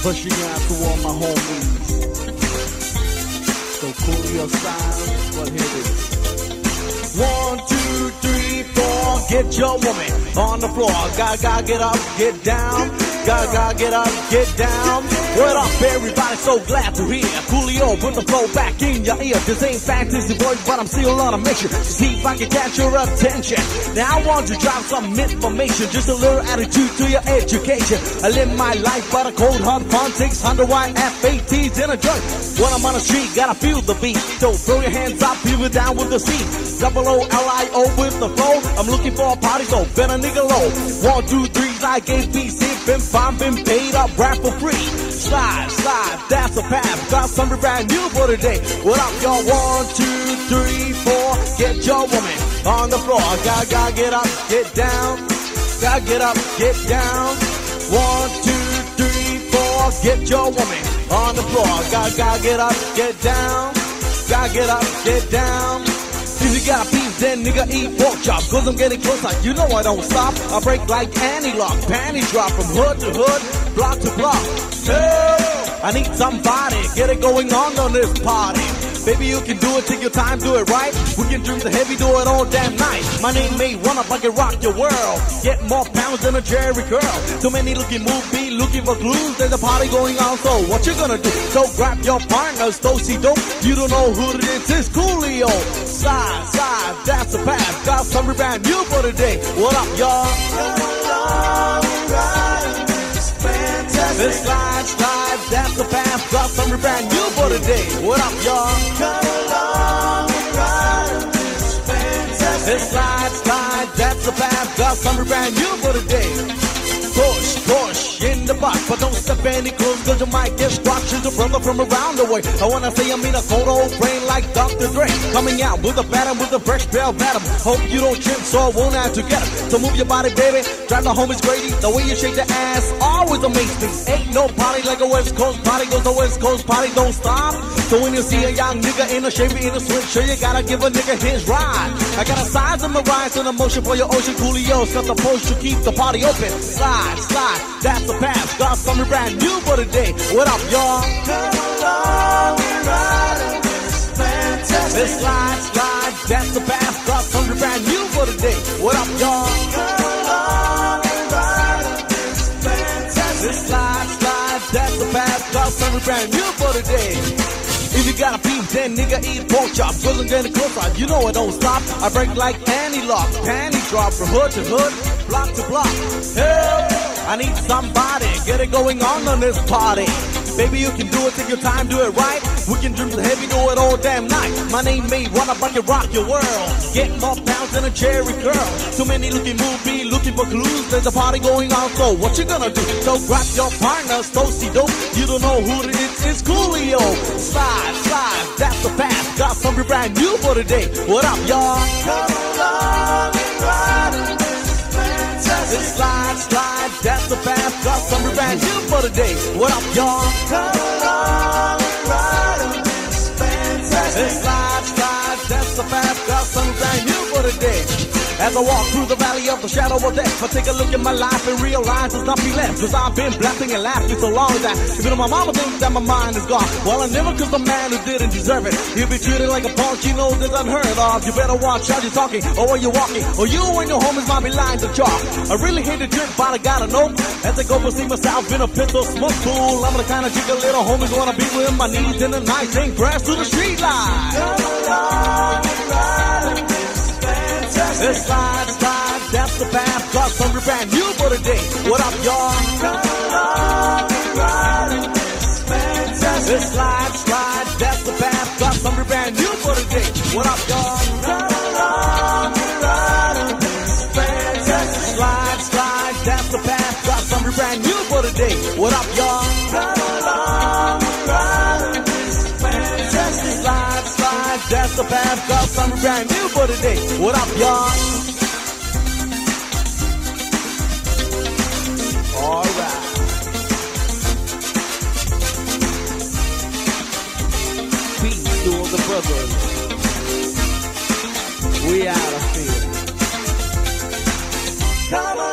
Pushing out to all my homies. So cool your style, but here it is. 1, 2, 3, 4, get your woman on the floor. Gotta get up, get down. Gotta get up, get down. What up, everybody? So glad to hear Coolio put the flow back in your ear. This ain't fantasy voice, but I'm still on a mission to see if I can catch your attention. Now I want to drop some information, just a little attitude to your education. I live my life by the code, hard fun, 600 Y FATs in a joint. When I'm on the street, gotta feel the beat. So throw your hands up, feel it down with the seat. Double O-L-I-O with the flow. I'm looking for a party, so better nigga low. 1, 2, 3, like ABC, been fine, been paid up, rap for free. Slide, slide, that's a path. Got something brand new for today. What up, y'all? 1, 2, 3, 4. Get your woman on the floor. Gotta get up, get down. Gotta get up, get down. 1, 2, 3, 4. Get your woman on the floor. Gotta get up, get down. Gotta get up, get down. If you got a piece, then nigga eat pork chop. Cause I'm getting closer, you know I don't stop. I break like anti-lock, panty drop from hood to hood, block to block. Hey, I need somebody, get it going on this party. Baby, you can do it, take your time, do it right. We can drink the heavy, do it all damn night. My name may run up, I can rock your world. Get more pounds than a Jerry curl. Too many looking movie, looking for clues. There's a party going on, so what you gonna do? So grab your partners, Toasty Dope. You don't know who it is, it's Coolio. Slide, slide, that's the path. Got something brand new for today. What up, y'all? This slide, slide, that's the path. Got something brand new for today. What up, y'all? Come along and ride this fantastic. This slide, slide, that's the path. Got something brand new for today. Push, push in the box, but don't step any close, cause you might get squashed. She's a brother from around the way. I wanna say I'm in a cold old brain like Dr. Dre. Coming out with a batter, with a fresh bell batter. Hope you don't trip, so I won't have to get him. So move your body, baby, drive the homies crazy. The way you shake the ass always amazes me. Ain't no party like a West Coast party, goes the West Coast party, don't stop. So when you see a young nigga in a shaver, in a switch, sure you gotta give a nigga his ride. I got a size and a rise and a motion for your ocean Coolio's. Got the push to keep the party open. Slide, slide, that's the path. Got something brand new for today. What up, y'all? Come along and ride this fantastic. This slide, slide, that's the path. Got something brand new for today. What up, y'all? Come along and ride this fantastic. This slide, slide, that's the path. Got something brand new for today. If you got a beef, then nigga eat pork chop. Cause I'm getting closer, you know I don't stop. I break like anti-lock, panty drop from hood to hood, block to block. Hey, I need somebody, get it going on this party. Baby, you can do it, take your time, do it right. We can drink the heavy, do it all damn night. My name may run up, I can rock your world. Get more pounds than a Jerry curl. Too many looking movie, looking for clues. There's a party going on, so what you gonna do? So grab your partners, Toasty Dope. You don't know who it is, it's Coolio. Slide, slide, that's the path. Got something brand new for today. What up, y'all? Come along and ride this fantastic. This slide, slide, that's the path. Got something brand new for today. What up, y'all? Come along and ride this fantastic. This slide, slide, that's the path. Got something brand new for today. As I walk through the valley of the shadow of death, I take a look at my life and realize there's nothing left. Cause I've been blasting and laughing so long that even my mama thinks that my mind is gone. Well, I never kissed a man who didn't deserve it. He'll be treated like a punk, you know this unheard of. You better watch how you're talking or when you're walking, or you and your homies might be lying to chalk. I really hate the trip, but I gotta know. As I go and see myself in a pistol smoke pool, I'm the kind of chick a little homies wanna be with. My knees in the night, sing prayers to the street light. Come along and ride this fantastic. This slide, slide, that's the path. Got something brand new for today. What up, y'all? Come along and ride this fantastic. This slide, slide, that's the path. Got something brand new for today. What up, y'all? Come along and ride this fantastic. Slide, slide, that's the path. Got something brand new for today. What up, y'all? Come along and ride this fantastic. Slide, slide, that's the path. Got something brand new for today. What up, y'all? Alright. Peace to all the brothers. We out of here. Come on.